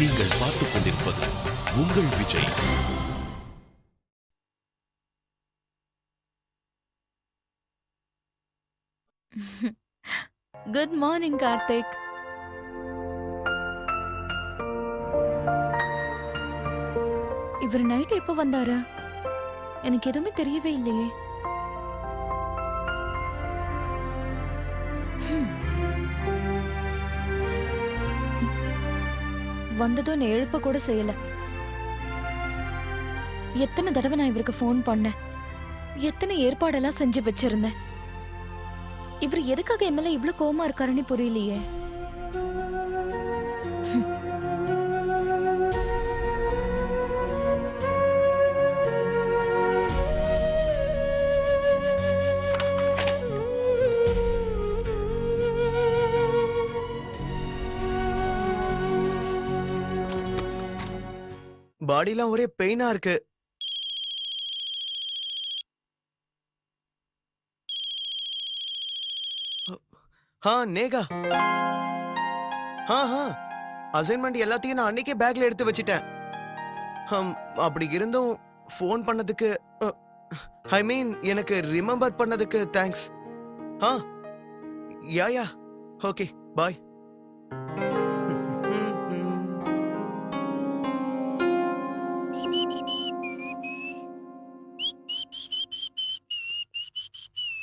நீங்கள் பார்த்துக் கொண்டிருப்பது உங்கள் விஜய். Good morning Karthik. இவர் நைட் எப்ப வந்தாரா? எனக்கு எதுவுமே தெரியவே இல்லையே. வந்ததும் என்னை எழுப்ப கூட செய்யல. எத்தனை தடவை நான் இவருக்கு ஃபோன் பண்ணேன், எத்தனை ஏற்பாடெல்லாம் செஞ்சு வச்சிருந்தேன். இவர் எதுக்காக எம்எல்ஏ இவ்வளவு கோவமா இருக்காருன்னு புரியலையே. பாடிலாம் ஒரே பெயினா இருக்கு. நேகா, அசைன்மெண்ட் எல்லாத்தையும் நான் அன்னைக்கே பேக்ல எடுத்து வச்சிட்டேன். அப்படி இருந்தும் ஃபோன் பண்ணதுக்கு, ஐ மீன் எனக்கு ரிமெம்பர் பண்ணதுக்கு தேங்க்ஸ். Yeah okay bye.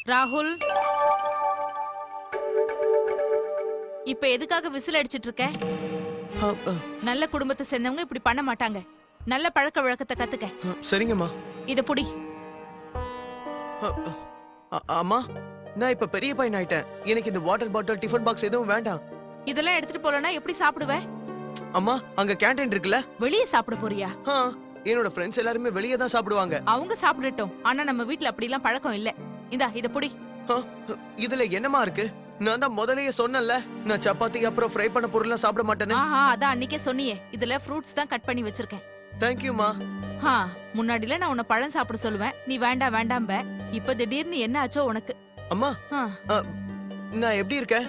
ராகுல், இப்ப எதுக்காக விசில் அடிச்சிட்டு இருக்க? நல்ல குடும்பத்தை சேர்ந்தவங்க இப்படி பண்ண மாட்டாங்க. நல்ல பழக்க வழக்கத்தை கத்துக்க. சரிங்கம்மா. இத புடி. அம்மா, நான் இப்ப பெரிய பையன் ஆயிட்டேன். எனக்கு இந்த வாட்டர் பாட்டில், டிஃபன் பாக்ஸ் எதுவும் வேண்டாம். இதெல்லாம் எடுத்துட்டு போலனா எப்படி சாப்பிடுவ? அம்மா, அங்க கேண்டீன் இருக்குல்ல, வெளியே சாப்பிட போறியா? என்னோட ஃப்ரெண்ட்ஸ் எல்லாரும் வெளியே தான் சாப்பிடுவாங்க. அவங்க சாப்பிடட்டும், ஆனா நம்ம வீட்ல அப்படி எல்லாம் பழக்கம் இல்ல. இந்தா இத புடி. இதுல என்னமா இருக்கு? நான் தான் முதல்லயே சொன்னேன்ல, நான் சப்பாத்தி அப்புறம் ஃப்ரை பண்ண பொருள்லாம் சாப்பிட மாட்டேன்னு. அதான் அன்னைக்கே சொன்னியே. இதுல ஃப்ரூட்ஸ் தான் கட் பண்ணி வச்சிருக்கேன். தேங்க் யூ மா. முன்னாடில நான் உன்னை பழம் சாப்பிட சொல்லுவேன், நீ வேண்டாம் வேண்டாம்ப. இப்ப திடீர்னு என்ன ஆச்சோ உனக்கு? அம்மா, நான் எப்படி இருக்கேன்?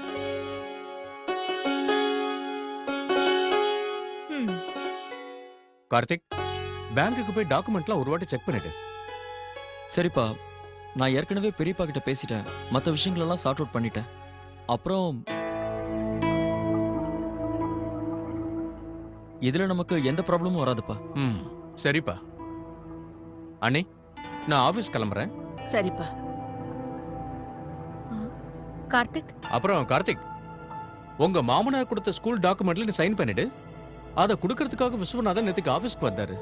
கார்த்திக், பேங்க்குக்கு போய் டாக்குமெண்ட்லாம் ஒரு வாட்டி செக் பண்ணிட்டு. சரிப்பா, நான் ஏற்கனவே பெரியப்பா கிட்ட பேசிட்டேன். மற்ற விஷயங்களெல்லாம் சார்ட் அவுட் பண்ணிட்டேன். அப்புறம் இதுல நமக்கு எந்த ப்ராப்ளமும் வராதுப்பா. சரிப்பா. அண்ணி, நான் ஆபீஸ் கிளம்புறேன். சரிப்பா. கார்த்திக், அப்புறம் கார்த்திக், உங்க மாமனார் கொடுத்த ஸ்கூல் டாக்குமெண்ட்ல நீ சைன் பண்ணிடு. அதை கொடுக்கறதுக்காக விஸ்வநாதன் நேத்துக்கு ஆபீஸ்க்கு வந்தாரு.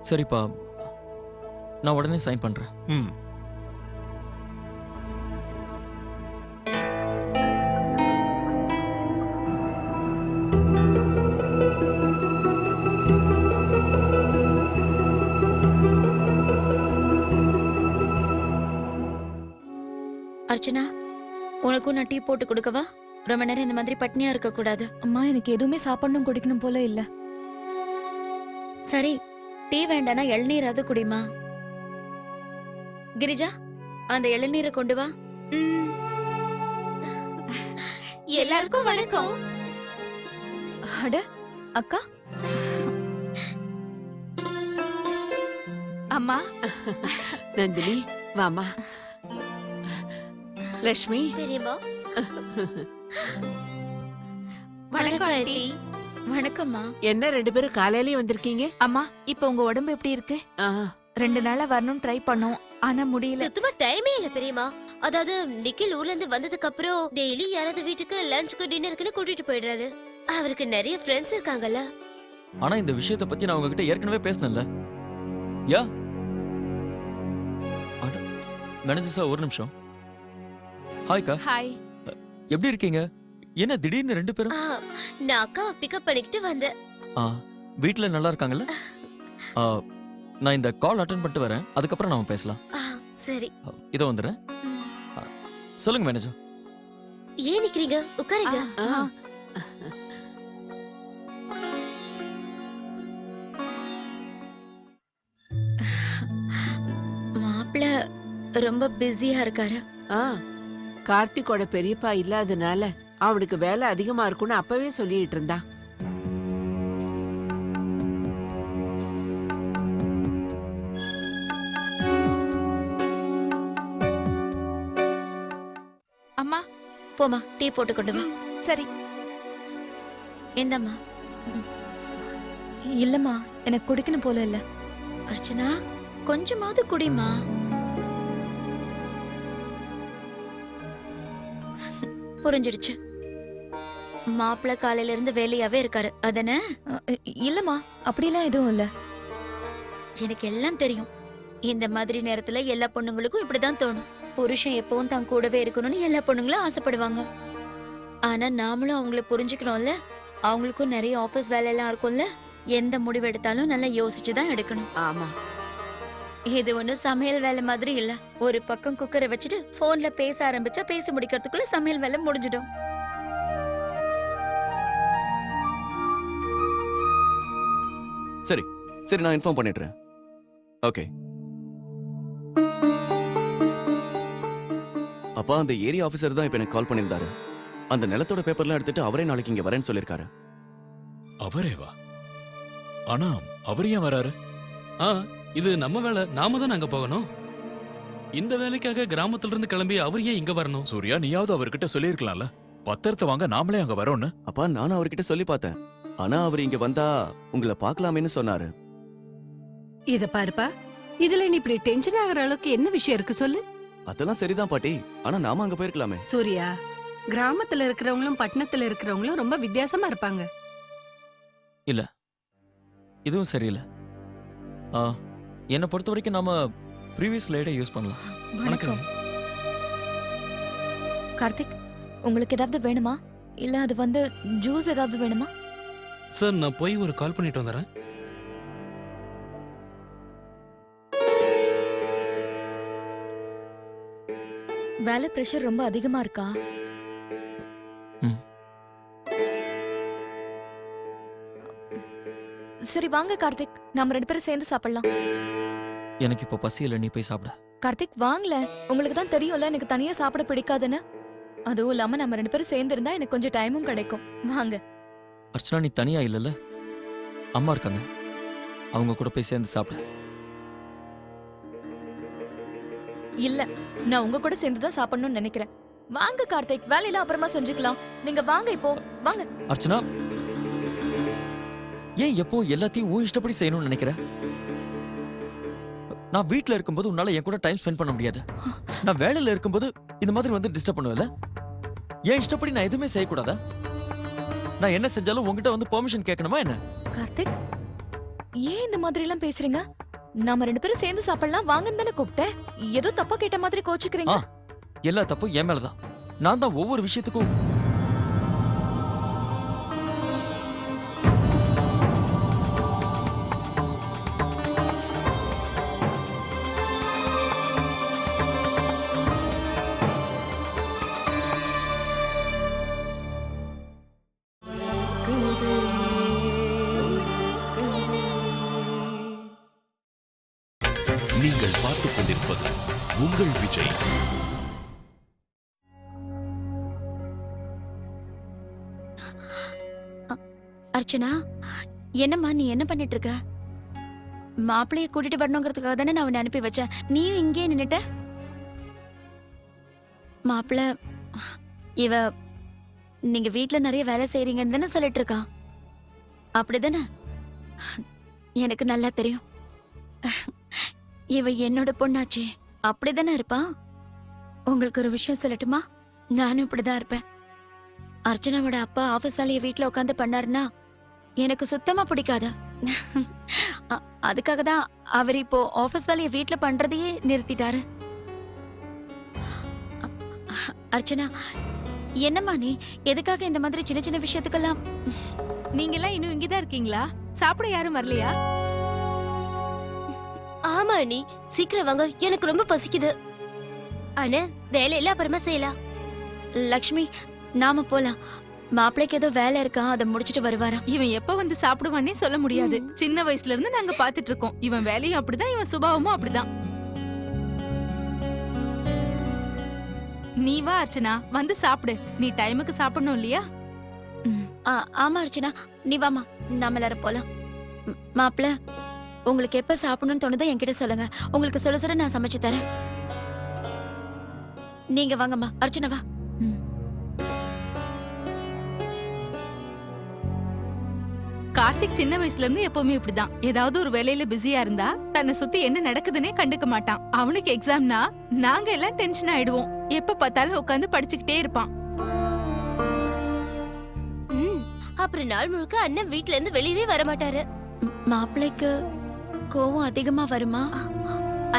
சரிப்பா, நான் உடனே சைன் பண்றேன். அர்ச்சனா, உனக்கும் நான் டீ போட்டு கொடுக்கவா? ரொம்ப நேரம் இந்த மாதிரி பட்னியா இருக்க கூடாது. அம்மா, எனக்கு எதுவுமே சாப்பிடணும் குடிக்கணும் போல இல்ல. சரி, டீ வேண்டானா இளநீராவது குடிமா. கிரிஜா, அந்த இளநீரை கொண்டு வா. எல்லாருக்கும் வணக்கம். அட அக்கா. அம்மா. நந்தினி, வாமா. லட்சுமி. பெரியம்மா. வணக்கம் ஆண்டி. வணக்கம்மா. என்ன ரெண்டு பேரும் காலையிலேயே வந்திருக்கீங்க? அம்மா, இப்ப உங்க உடம்பு எப்படி இருக்கு? 2 நாளா வரணும் ட்ரை பண்ணோம், ஆனா முடியல. சுத்தமா டைமே இல்ல பெரியமா. அதாவது நிக்கில் ஊர்ல இருந்து வந்ததுக்கு அப்புறம் டெய்லி யாராவது வீட்டுக்கு லஞ்சுக்கு டின்னருக்குன்னு கூட்டிட்டு போயிடுறாரு. அவருக்கு நிறைய ஃப்ரெண்ட்ஸ் இருக்காங்கல்ல. ஆனா இந்த விஷயத்தை பத்தி நான் உங்ககிட்ட ஏற்கனவே பேசினேன்ல. யா மேனேஜர் சார், ஒரு நிமிஷம். ஹாய்க்கா. ஹாய். எப்படி இருக்கீங்க? என்ன திடீர்னு ரெண்டு பேரும்? நான் அக்காவை பிக்கப் பண்ணிக்கிட்டு வந்தேன். வீட்ல நல்லா இருக்காங்கல்ல? நான் இந்த கால் அட்டெண்ட் பண்ணிட்டு வரேன், அதுக்கப்புறம் நாம பேசலாம். சரி, இதோ வந்துடுறேன். சொல்லுங்க மேனேஜர். ஏன் நிக்கிறீங்க? உட்காருங்க. மாப்பிள்ள ரொம்ப பிஸியா இருக்காரு. கார்த்திகோட பெரியப்பா இல்லாதனால அவனுக்கு வேலை அதிகமா இருக்கும்னு அப்பவே சொல்லிட்டு இருந்தான். போமா டீ போட்டு கொண்டு வா. சரி. இந்தாம்மா. இல்லம்மா, எனக்கு குடிக்கணும் போல இல்ல. அர்ச்சனா கொஞ்சமாவது குடிமா. புரிஞ்சிடுச்சு. மாப்பிள்ள காலையில இருந்து வேலையாவே இருக்காரு அதானே? இல்லம்மா, அப்படிலாம் எதுவும் இல்ல. எனக்கு எல்லாம் தெரியும். இந்த மாதிரி நேரத்துல எல்லா பொண்ணுங்களுக்கும் இப்படிதான் தோணும். புருஷன் எப்பவும் தான் கூடவே இருக்கணும்னு எல்லா பொண்ணுங்களும் ஆசைப்படுவாங்க. ஆனா நாமளும் அவங்கள புரிஞ்சுக்கணும்ல. அவங்களுக்கும் நிறைய ஆபீஸ் வேலை எல்லாம் இருக்கும்ல. எந்த முடிவு எடுத்தாலும் நல்லா யோசிச்சுதான் எடுக்கணும். ஆமா. இது ஒண்ணு சமையல் வேலை மாதிரி இல்ல. ஒரு பக்கம் குக்கரை வச்சுட்டு போன்ல பேச ஆரம்பிச்சா பேசி முடிக்கிறதுக்குள்ள சமையல் வேலை முடிஞ்சிடும். சரி சரி, நான் இன்ஃபார்ம் பண்ணிடுறேன். ஓகே. அப்பா, அந்த ஏரியா ஆபீசர் தான் இப்ப எனக்கு கால் பண்ணியிருந்தாரு. அந்த நிலத்தோட பேப்பர்லாம் எடுத்துட்டு அவரே நாளைக்கு இங்க வரேன்னு சொல்லியிருக்காரு. அவரேவா? ஆனா அவர் ஏன் வராரு? இது நம்ம வேலை, நாம தான் அங்க போகணும். இந்த வேலைக்காக கிராமத்துல இருந்து கிளம்பி அவர் ஏன் இங்க வரணும்? சூர்யா, நீயாவது அவர்கிட்ட சொல்லியிருக்கலாம்ல, பத்திரத்தை வாங்க நாமளே அங்க வரோம்னு. அப்பா, நானும் அவர்கிட்ட சொல்லி பார்த்தேன். ஆனா அவர் இங்க வந்தா உங்களை பார்க்கலாமேன்னு சொன்னாரு. இத பாருப்பா, இதுல நீ இப்படி டென்ஷன் ஆகுற அளவுக்கு என்ன விஷயம் இருக்கு சொல்லு. அதெல்லாம் சரிதான் பாட்டி, ஆனா நாம அங்க போயிருக்கலாமே. சூர்யா, கிராமத்துல இருக்கிறவங்களும் பட்டணத்துல இருக்கிறவங்களும் ரொம்ப வித்தியாசமா இருப்பாங்க. இதுவும் சரியில்லை. என்னை பொறுத்த வரைக்கும் நாம ப்ரீவியஸ் லைடை யூஸ் பண்ணலாம். வணக்கம் கார்த்திக். உங்களுக்கு ஏதாவது வேணுமா? இல்ல அது வந்து ஜூஸ் ஏதாவது வேணுமா? சார், நான் போய் ஒரு கால் பண்ணிட்டு வந்துடுறேன். வேலை பிரஷர் ரொம்ப அதிகமா இருக்கா? சரி வாங்க கார்த்திக், நாம 2 பேரும் சேர்ந்து சாப்பிடலாம். எனக்கு இப்போ பசி இல்லை, நீ போய் சாப்பிட. கார்த்திக் வாங்கல, உங்களுக்கு தான் தெரியும்ல எனக்கு தனியா சாப்பிட பிடிக்காதுன்னு. அதுவும் இல்லாம நம்ம 2 பேரும் சேர்ந்து இருந்தா எனக்கு கொஞ்சம் டைமும் கிடைக்கும். வாங்க. அர்ச்சனா, நீ தனியா இல்லைல்ல, அம்மா இருக்காங்க, அவங்க கூட போய் சேர்ந்து சாப்பிட. இல்ல, நான் உங்க கூட சேர்ந்து தான் சாப்பிடணும்னு நினைக்கிறேன். வாங்க கார்த்திக், வேலையில அப்புறமா செஞ்சுக்கலாம். நீங்க வாங்க இப்போ, வாங்க. அர்ச்சனா, ஏன் எப்போ எல்லாத்தையும் உன் இஷ்டப்படி செய்யணும்னு நினைக்கிற? நான் வீட்ல இருக்கும்போது உன்னால என் கூட டைம் ஸ்பெண்ட் பண்ண முடியாது. நான் வேலையில இருக்கும்போது இந்த மாதிரி வந்து டிஸ்டர்ப் பண்ணுவேல. ஏன் இஷ்டப்படி நான் எதுவுமே செய்யக்கூடாதா? நான் என்ன செஞ்சாலும் உங்ககிட்ட வந்து பெர்மிஷன் கேட்கணுமா என்ன? கார்த்திக், ஏன் இந்த மாதிரி எல்லாம் பேசுறீங்க? நாம 2 பேரும் சேர்ந்து சாப்பிடலாம் வாங்கன்னு தானே கூப்பிட்டேன். ஏதோ தப்பா கேட்ட மாதிரி கோச்சுக்கிறீங்க. எல்லா தப்பும் என் மேலதான். நான் தான் ஒவ்வொரு விஷயத்துக்கும் நீங்கள் பார்த்துக் கொண்டிருப்பது உங்கள் விஜய். அர்ச்சனா, என்னம்மா நீ என்ன பண்ணிட்டு இருக்க? மாப்பிளைய கூட்டிட்டு வரணுங்கிறதுக்காக தானே நான் உன்னை அனுப்பி வச்சேன். நீயும் இங்கே நின்னுட்ட. மாப்பிள்ள இவ நீங்க வீட்ல நிறைய வேலை செய்றீங்கன்னு தானே சொல்லிட்டு இருக்கான். அப்படிதானே? எனக்கு நல்லா தெரியும். இவ என்னோட பொண்ணாச்சே, அப்படிதானே இருப்பா. உங்களுக்கு ஒரு விஷயம் சொல்லட்டுமா? நானும் இப்படிதான் இருப்பேன். அர்ச்சனாவோட அப்பா ஆபீஸ் வேலையை வீட்ல உட்காந்து பண்ணாருன்னா எனக்கு சுத்தமா பிடிக்காது. அதுக்காக தான் அவர் இப்போ ஆபீஸ் வேலையை வீட்ல பண்றதையே நிறுத்திட்டாரு. அர்ச்சனா, என்னம்மா நீ எதுக்காக இந்த மாதிரி சின்ன சின்ன விஷயத்துக்கெல்லாம்? நீங்க எல்லாம் இன்னும் இங்கதான் இருக்கீங்களா? சாப்பிட யாரும் வரலையா? ஆமா நீ சீக்கிரம் வாங்க, எனக்கு ரொம்ப பசிக்குது. அண்ணே, வேலையில அப்புறமா செய்யலாம். லக்ஷ்மி, நாம போலாம். மாப்பிள்ளைக்கு ஏதோ வேலை இருக்கா, அதை முடிச்சிட்டு வருவாராம். இவன் எப்ப வந்து சாப்பிடுவானே சொல்ல முடியாது. சின்ன வயசுல இருந்து நாங்க பாத்துட்டு இருக்கோம். இவன் வேலையும் அப்படிதான், இவன் சுபாவமும் அப்படிதான். நீ வா அர்ச்சனா, வந்து சாப்பிடு. நீ டைமுக்கு சாப்பிடணும் இல்லையா? ஆமா அர்ச்சனா, நீ வாமா, நாம எல்லாரும் போலாம். மாப்பிள்ள, உங்களுக்கு எப்ப சாப்பிடணும்னு தோணுதோ என்கிட்ட சொல்லுங்க. உங்களுக்கு சுட சுட நான் சமைச்சு தரேன். நீங்க வாங்கம்மா. அர்ச்சனா வா. கார்த்திக் சின்ன வயசுல இருந்து எப்பவுமே இப்படிதான். ஏதாவது ஒரு வேலையில பிஸியா இருந்தா தன்னை சுத்தி என்ன நடக்குதுன்னே கண்டுக்க மாட்டான். அவனுக்கு எக்ஸாம்னா நாங்க எல்லாம் டென்ஷன் ஆயிடுவோம். எப்ப பார்த்தாலும் உட்காந்து படிச்சுக்கிட்டே இருப்பான். அப்புறம் நாள் முழுக்க அண்ணன் வீட்ல இருந்து வெளியவே வர மாட்டாரு. மாப்பிள்ளைக்கு கோவம் அதிகமா வருமா?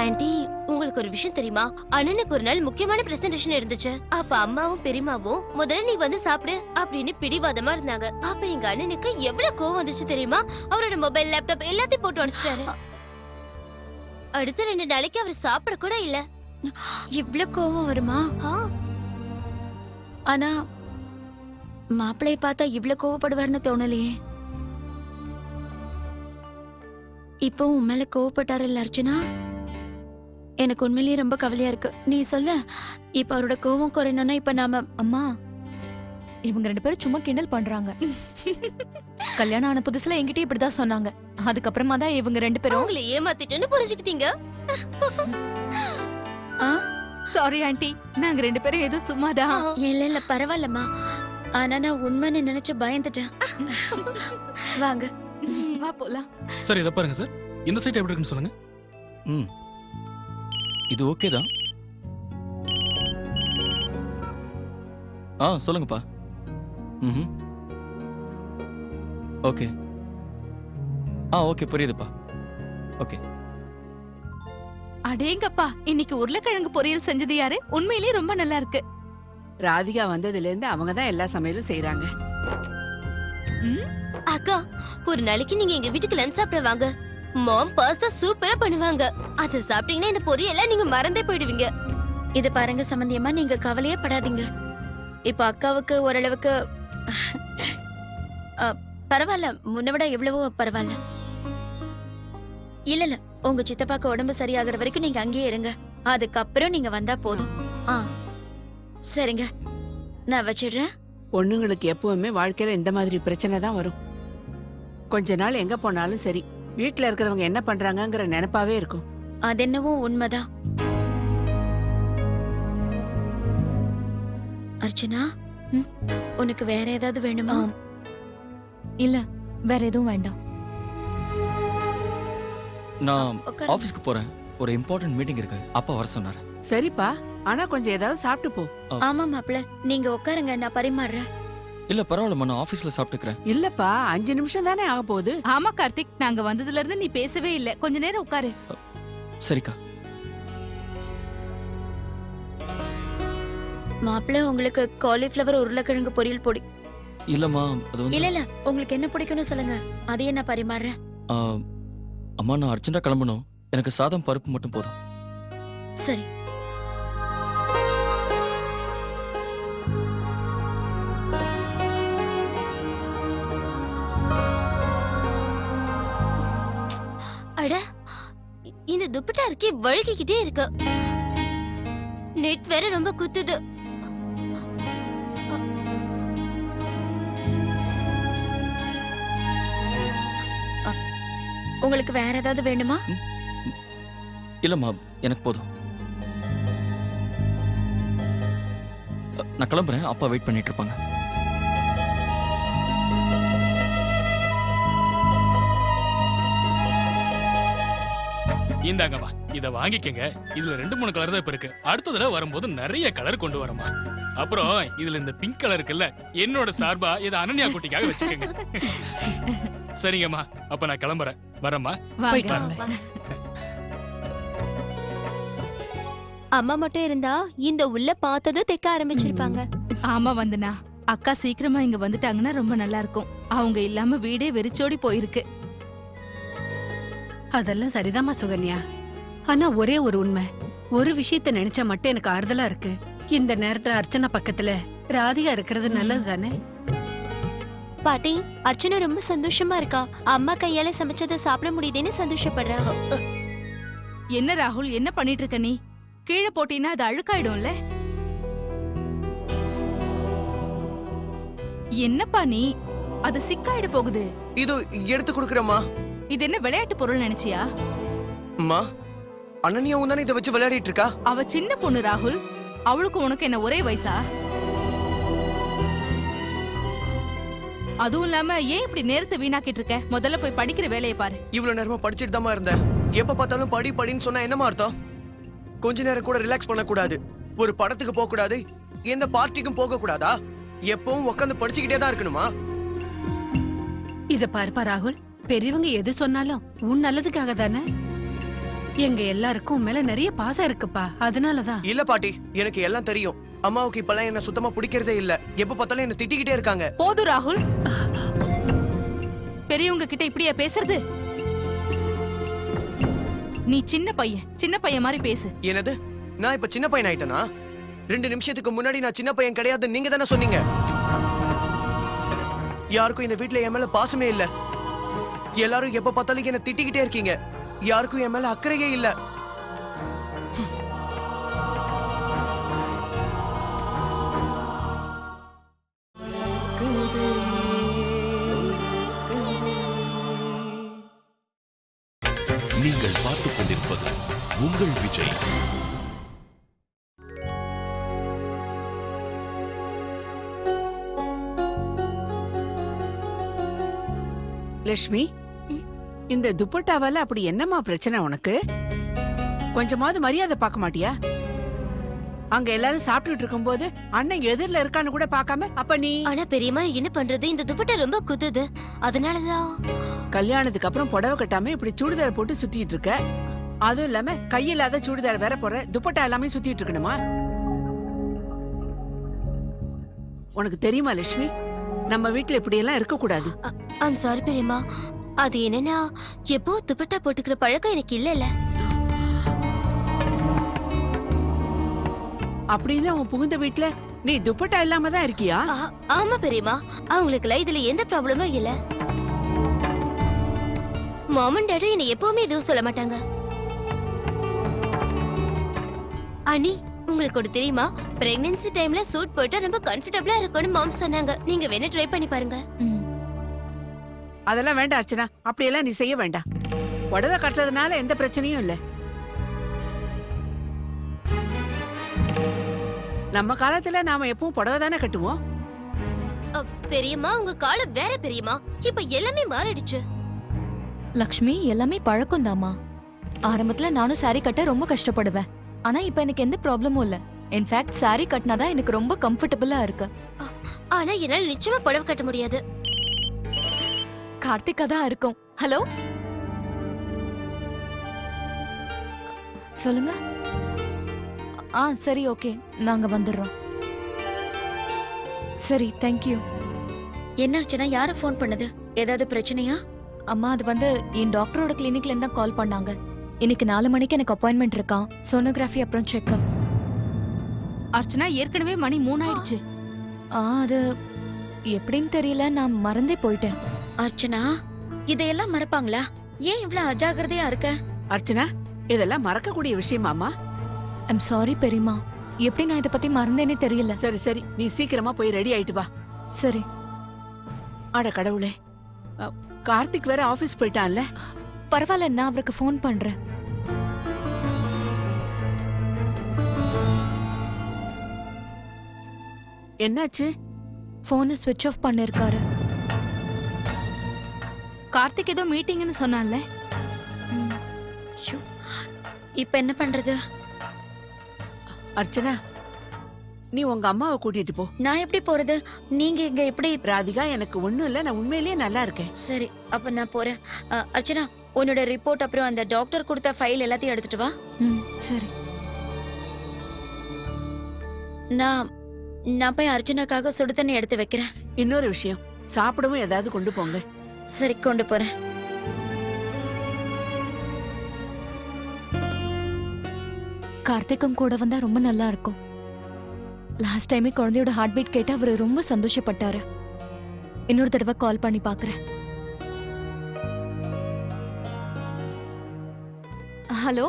ஆன்ட்டி, உங்களுக்கு ஒரு விஷயம் தெரியுமா? அண்ணனுக்கு ஒரு நாள் முக்கியமான பிரசன்டேஷன் இருந்துச்சு. அப்ப அம்மாவும் பெரியம்மாவும் முதல்ல நீ வந்து சாப்பிடு அப்படின்னு பிடிவாதமா இருந்தாங்க. அப்ப எங்க அண்ணனுக்கு எவ்வளவு கோவம் வந்துச்சு தெரியுமா? அவரோட மொபைல், லேப்டாப் எல்லாத்தையும் போட்டு உடைச்சிட்டாரு. அடுத்த 2 நாளைக்கு அவர் சாப்பிட கூட இல்ல. இவ்ளோ கோவம் வருமா? ஆனா மாப்பிள்ளைய பார்த்தா இவ்ளோ கோவப்படுவார்னு தோணலையே. இப்போ உன் மேல கோவப்பட்டாரல்ல அர்ச்சனா? எனக்கு உண்மையிலேயே ரொம்ப கவலையா இருக்கு. நீ சொல்ல, இப்ப அவரோட கோவம் குறையணும்னா இப்ப நாம அம்மா, இவங்க 2 பேரும் சும்மா கிண்டல் பண்றாங்க. கல்யாணம் ஆன புதுசுல என்கிட்ட இப்படிதான் சொன்னாங்க. அதுக்கப்புறமா தான் இவங்க 2 பேரும் உங்களை ஏமாத்திட்டேன்னு புரிஞ்சுக்கிட்டீங்க. சாரி ஆண்டி, நாங்க 2 பேரும் ஏதோ சும்மாதான். இல்ல பரவாயில்லம்மா. ஆனா நான் உண்மைன்னு நினைச்சு பயந்துட்டேன். வாங்க. வா போலாம். சார் இதை பாருங்க சார், இந்த சைட் எப்படி இருக்குன்னு சொல்லுங்க. ம், இது ஓகே தான். சொல்லுங்கப்பா. ம், ஓகே. ஓகே, புரியுதுப்பா. ஓகே. அடேங்கப்பா, இன்னைக்கு உருளைக்கிழங்கு பொரியல் செஞ்சது யாரு? உண்மையிலேயே ரொம்ப நல்லா இருக்கு. ராதிகா வந்ததுல இருந்து அவங்க தான் எல்லா சமையலும் செய்யறாங்க. அக்கா, ஒரு நாளைக்கு நீங்க எங்க வீட்டுக்கு லஞ்ச் சாப்பிட வாங்க. மாம் பாஸ்தா சூப்பரா பண்ணுவாங்க. அத சாப்பிட்டீங்கன்னா இந்த பொரியெல்லாம் நீங்க மறந்தே போயிடுவீங்க. இது பாருங்க சம்பந்தியமா, நீங்க கவலையே படாதீங்க. இப்ப அக்காவுக்கு ஓரளவுக்கு பரவாயில்ல, முன்ன விட எவ்வளவோ பரவாயில்ல. இல்ல உங்க சித்தப்பாக்கு உடம்பு சரியாகிற வரைக்கும் நீங்க அங்கேயே இருங்க. அதுக்கப்புறம் நீங்க வந்தா போதும். சரிங்க, நான் வச்சிடுறேன். பொண்ணுங்களுக்கு எப்பவுமே வாழ்க்கையில இந்த மாதிரி பிரச்சனை தான் வரும். கொஞ்ச நாள் எங்க போனாலும் சரி, வீட்டுல இருக்கிறவங்க என்ன பண்றாங்கங்கிற நினைப்பாவே இருக்கும். அது என்னவோ உண்மைதான். அர்ச்சனா, உனக்கு வேற ஏதாவது வேணுமா? இல்ல, வேற எதுவும் வேண்டாம். நான் ஆபீஸ்க்கு போறேன். ஒரு இம்பார்ட்டன்ட் மீட்டிங் இருக்கு. அப்பா வர சொன்னாரு. சரிப்பா, ஆனா கொஞ்சம் ஏதாவது சாப்பிட்டு போ. ஆமா மாப்பிள்ள, நீங்க உட்காருங்க, நான் பரிமாறுறேன். இல்ல பரவாயில்லம்மா, நான் ஆபீஸ்ல சாப்பிட்டுக்கிறேன். இல்லப்பா, 5 நிமிஷம் தானே ஆக போகுது. ஆமா கார்த்திக், நாங்க வந்ததுல இருந்து நீ பேசவே இல்ல. கொஞ்ச நேரம் உட்காரு. சரிக்கா. மாப்பிள்ள, உங்களுக்கு காலிஃபிளவர் உருளைக்கிழங்கு பொரியல் பொடி. இல்லம்மா, அது வந்து இல்ல உங்களுக்கு என்ன பிடிக்கும்னு சொல்லுங்க, அதையே நான் பரிமாறுறேன். அம்மா, நான் அர்ஜென்ட்டா கிளம்பணும். எனக்கு சாதம் பருப்பு மட்டும் போதும். சரி. அட, இந்த துப்பட்டா இருக்கே வழுக்கிக்கிட்டே இருக்கு. நெட் வேற ரொம்ப குத்துது. உங்களுக்கு வேற ஏதாவது வேணுமா? இல்லம்மா, எனக்கு போதும். நான் கிளம்புறேன். அப்பா வெயிட் பண்ணிட்டு இருப்பாங்க. இந்தாங்கம்மா, இத வாங்கிக்கங்க. இதுல 2-3 கலர் தான் இப்ப இருக்கு. அடுத்த தடவை வரும்போது நிறைய கலர் கொண்டு வரமா. அப்புறம் இதுல இந்த பிங்க் கலர் இருக்குல்ல, என்னோட சார்பா இத அனன்யா குட்டிக்காக வச்சுக்கோங்க. சரிங்கம்மா, அப்ப நான் கிளம்புறேன். வரேம்மா. அம்மா மட்டும் இருந்தா இந்த உள்ள பார்த்ததும் தைக்க ஆரம்பிச்சிருப்பாங்க. ஆமா வந்தனா, அக்கா சீக்கிரமா இங்க வந்துட்டாங்கன்னா ரொம்ப நல்லா இருக்கும். அவங்க இல்லாம வீடே வெறிச்சோடி போயிருக்கு. அதெல்லாம் சரிதாம்மா சுகன்யா. ஆனா ஒரே ஒரு உண்மை, ஒரு விஷயத்த நினைச்சா மட்டும் எனக்கு ஆறுதலா இருக்கு. இந்த நேரத்துல அர்ச்சனா பக்கத்துல ராதிகா இருக்கிறது நல்லது தானே? பாட்டி, அர்ச்சனா ரொம்ப சந்தோஷமா இருக்கா. அம்மா கையால சமைச்சதை சாப்பிட முடியுதுன்னு சந்தோஷப்படுறாங்க. என்ன ராகுல், என்ன பண்ணிட்டு இருக்க நீ? கீழே போட்டீங்கன்னா அது அழுக்காயிடும்ல. என்னப்பா நீ? அது சிக்காயிட போகுது. இது எடுத்து கொடுக்கறேம்மா. இது என்ன விளையாட்டு பொருள் நினைச்சியா? அம்மா, அனன்யாவும் தானே இதை வச்சு விளையாடிட்டு இருக்கா. அவ சின்ன பொண்ணு ராகுல். அவளுக்கு உனக்கு என்ன ஒரே வயசா? அதுவும் இல்லாம ஏன் இப்படி நேரத்தை வீணாக்கிட்டு இருக்க? முதல்ல போய் படிக்கிற வேலையை பாரு. இவ்வளவு நேரமா படிச்சிட்டு தாமா இருந்தேன். எப்ப பார்த்தாலும் படின்னு சொன்னா என்னமா அர்த்தம்? கொஞ்ச நேரம் கூட ரிலாக்ஸ் பண்ண கூடாது, ஒரு படத்துக்கு போக கூடாது, எந்த பார்ட்டிக்கும் போக கூடாதா? எப்பவும் உட்காந்து படிச்சுக்கிட்டே தான் இருக்கணுமா? இத பாருப்பா ராகுல், பெரியவங்க எது சொன்னாலும் உன் நல்லதுக்காக தானே. எங்க எல்லாருக்கும் உன் மேல நிறைய பாசம் இருக்குப்பா, அதனாலதான். இல்ல பாட்டி, எனக்கு எல்லாம் தெரியும். அம்மாவுக்கு இப்பெல்லாம் என்ன சுத்தமா பிடிக்கிறதே இல்ல. எப்ப பார்த்தாலும் என்ன திட்டிக்கிட்டே இருக்காங்க. போது ராகுல், பெரியவங்க கிட்ட இப்படியா பேசுறது? நீ சின்ன பையன் மாதிரி பேசு. என்னது, நான் இப்ப சின்ன பையன் ஆயிட்டனா? 2 நிமிஷத்துக்கு முன்னாடி நான் சின்ன பையன் கிடையாது நீங்க தானே சொன்னீங்க. யாருக்கும் இந்த வீட்ல என் மேல பாசமே இல்ல. எல்லாரும் எப்ப பார்த்தாலும் என்ன திட்டிக்கிட்டே இருக்கீங்க. யாருக்கும் என் மேல அக்கறையே இல்ல. நீங்கள் பார்த்துக் கொண்டிருப்பது உங்கள் விஜய். லட்சுமி, இந்த துப்பட்டாவால அப்படி என்னமா பிரச்சனை உனக்கு? கொஞ்சமாவது மரியாதை பார்க்க மாட்டியா? அங்க எல்லாரும் சாப்பிட்டுட்டு இருக்கும்போது அண்ணன் எதிரில இருக்கான்னு கூட பார்க்காம அப்ப நீ. ஆனா பெரியம்மா என்ன பண்றது, இந்த துப்பட்டா ரொம்ப குத்துது, அதனாலதான். கல்யாணத்துக்கு அப்புறம் புடவை கட்டாம இப்படி சுடிதார் போட்டு சுத்திட்டு இருக்க. அதுவும் இல்லாம கையில்லாத சுடிதார் வேற போற, துப்பட்டா எல்லாமே சுத்திட்டு இருக்கணுமா? உனக்கு தெரியுமா லட்சுமி, நம்ம வீட்டுல இப்படி எல்லாம் இருக்க கூடாது. ஐம் சாரி பெரியம்மா, அது என்னன்னா எப்போ துப்பட்டா போட்டுக்கிற பழக்கம் எனக்கு இல்லல. அப்படின்னு உன் புகுந்த வீட்டுல நீ துப்பட்டா இல்லாம தான் இருக்கியா? ஆமா பெரியம்மா, அவங்களுக்குலாம் இதுல எந்த ப்ராப்ளமும் இல்ல. மாம் அண்ட் டாடி என்னை எப்பவுமே எதுவும் சொல்ல மாட்டாங்க. அனி, உங்களுக்கு ஒரு தெரியுமா, பிரெக்னன்சி டைம்ல சூட் போட்டா ரொம்ப கம்ஃபர்டபிளா இருக்கும்னு மாம் சொன்னாங்க. நீங்க வேணா ட்ரை பண்ணி பாருங்க. அதெல்லாம் வேண்டாம் அர்ச்சனா, அப்படியெல்லாம் நீ செய்ய வேண்டாம். புடவை கட்டுறதுனால எந்த பிரச்சனையும் இல்ல. நம்ம காலத்துல நாம எப்பவும் புடவை தானே கட்டுவோம். பெரியம்மா, உங்க காலம் வேற பெரியம்மா, இப்ப எல்லாமே மாறிடுச்சு. லக்ஷ்மி, எல்லாமே பழக்கம் தாமா. ஆரம்பத்துல நானும் சாரி கட்ட ரொம்ப கஷ்டப்படுவேன். ஆனா இப்ப எனக்கு எந்த ப்ராப்ளமும் இல்ல. இன்ஃபேக்ட் சாரி கட்டினாதான் எனக்கு ரொம்ப கம்ஃபர்டபுளா இருக்கு. ஆனா என்னால நிச்சயமா புடவை கட்ட முடியாது. கார்த்திகா தான் இருக்கும். ஹலோ, சொல்லுங்க. சரி, ஓகே, நாங்க வந்துடுறோம். சரி, தேங்க்யூ. என்ன அர்ச்சனா, யார ஃபோன் பண்ணது? ஏதாவது பிரச்சனையா? அம்மா, அது என் டாக்டரோட கிளினிக்ல இருந்தா கால் பண்ணாங்க. இன்னைக்கு 4 மணிக்கு எனக்கு அப்பாயின்மெண்ட் இருக்கான். சோனோகிராஃபி அப்புறம் செக்அப். அர்ச்சனா, ஏற்கனவே மணி 3 ஆயிடுச்சு. அது எப்படின்னு தெரியல, நான் மறந்தே போயிட்டேன். அர்ச்சனா, இதையெல்லாம் மறப்பாங்களா? ஏன் இவ்வளவு அஜாகிரதையா இருக்க? அர்ச்சனா, இதெல்லாம் மறக்கக்கூடிய விஷயமாமா? ஐம் சாரி பெரியம்மா, எப்படி நான் இதை பத்தி மறந்தேனே தெரியல. சரி சரி, நீ சீக்கிரமா போய் ரெடி ஆயிட்டு வா. சரி. அட கடவுளே, கார்த்திக் வேற ஆபீஸ் போயிட்டான்ல. பரவாயில்ல, நான் அவருக்கு ஃபோன் பண்றேன். என்னாச்சு? போனை ஸ்விட்ச் ஆஃப் பண்ணிருக்காரு. கார்த்திக் ஏதோ மீட்டிங்னு சொன்னான்ல. இப்ப என்ன பண்றது? அர்ச்சனா, நீ உங்க அம்மாவை கூட்டிட்டு போ. நான் எப்படி போறது? நீங்க இங்க எப்படி? ராதிகா, எனக்கு ஒண்ணும் இல்ல, நான் உண்மையிலேயே நல்லா இருக்கேன். சரி, அப்ப நான் போறேன். அர்ச்சனா, உன்னோட ரிப்போர்ட் அப்புறம் அந்த டாக்டர் கொடுத்த ஃபைல் எல்லாத்தையும் எடுத்துட்டு வா. சரி. நான் போய் அர்ச்சனாக்காக சுடு தண்ணி எடுத்து வைக்கிறேன். இன்னொரு விஷயம், சாப்பிடவும் ஏதாவது கொண்டு போங்க. சரி, கொண்டு போறேன். கார்த்திக்கும் கூட வந்தா ரொம்ப நல்லா இருக்கும். லாஸ்ட் டைமே குழந்தையோட ஹார்ட் பீட் கேட்டு அவரு ரொம்ப சந்தோஷப்பட்டாரு. இன்னொரு தடவை கால் பண்ணி பாக்குறேன். ஹலோ,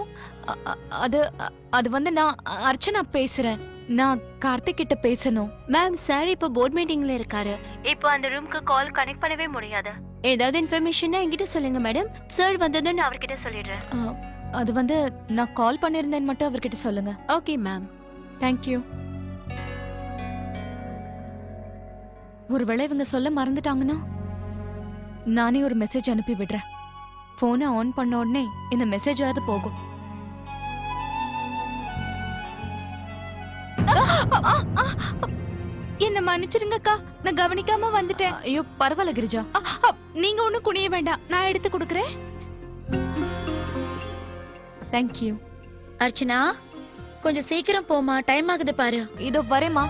அது நான் அர்ச்சனா பேசுறேன். நான் கார்த்திக் கிட்ட பேசணும். மேம், சார் இப்போ போர்ட் மீட்டிங்ல இருக்காரு. இப்போ அந்த ரூமுக்கு கால் கனெக்ட் பண்ணவே முடியாது. ஏதாவது இன்ஃபர்மேஷனா என்கிட்ட சொல்லுங்க மேடம். சார் வந்ததும் நான் அவர்கிட்ட சொல்லிடுறேன். அது நான் கால் பண்ணிருந்தேன்னு மட்டும் அவர்கிட்ட சொல்லுங்க. Okay ma'am. தேங்க்யூ. ஒருவேளை இவங்க சொல்ல மறந்துட்டாங்கன்னா நானே ஒரு மெசேஜ் அனுப்பி விடுறேன். போனை ஆன் பண்ண உடனே இந்த மெசேஜாவது போகும். என்ன மன்னிச்சிருங்கக்கா, நான் கவனிக்காம வந்துட்டேன். ஐயோ பரவாயில்ல கிரிஜா. நீங்க ஒண்ணும் குனிய வேண்டாம், நான் எடுத்து கொடுக்கறேன். தேங்க்யூ. அர்ச்சனா கொஞ்சம் சீக்கிரம் போமா, டைம் ஆகுது பாரு. இதோ வரேம்மா.